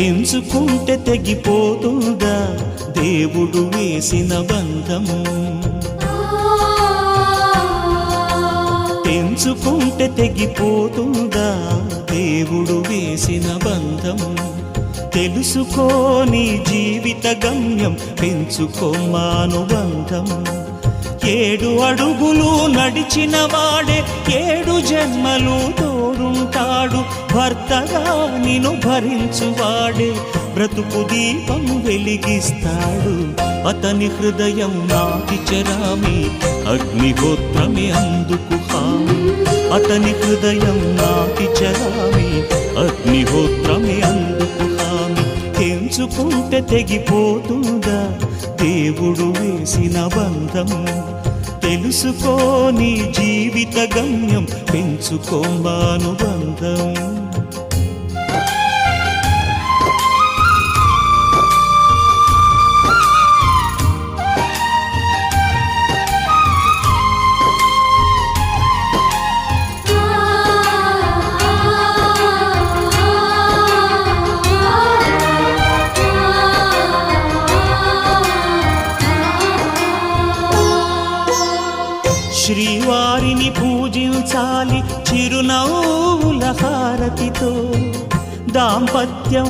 తెంచుకుంటే తెగిపోతుందా దేవుడు వేసిన బంధం? తెంచుకుంటే తెగిపోతుందా దేవుడు వేసిన బంధం? తెలుసుకోని జీవిత గమ్యం, పెంచుకోమానుబంధం. 7 అడుగులు నడిచిన వాడే 7 జన్మలు తోడుంటాడు. భర్తగా నిన్ను భరించువాడే బ్రతుకు దీపం వెలిగిస్తాడు. అతని హృదయం నాటి చరామి, అగ్నిహోత్రమే అందుకు హామీ. అతని హృదయం నాటి చరామి, అగ్నిహోత్రమే అందుకు హామీ. తెంచుకుంటే తెగిపోతుందా దేవుడు వేసిన బంధం? తెలుసుకోని జీవిత గమ్యం, పెంచుకోమానుబంధం. శ్రీవారిని పూజించాలి చిరునవ్వుల హారతితో. దాంపత్యం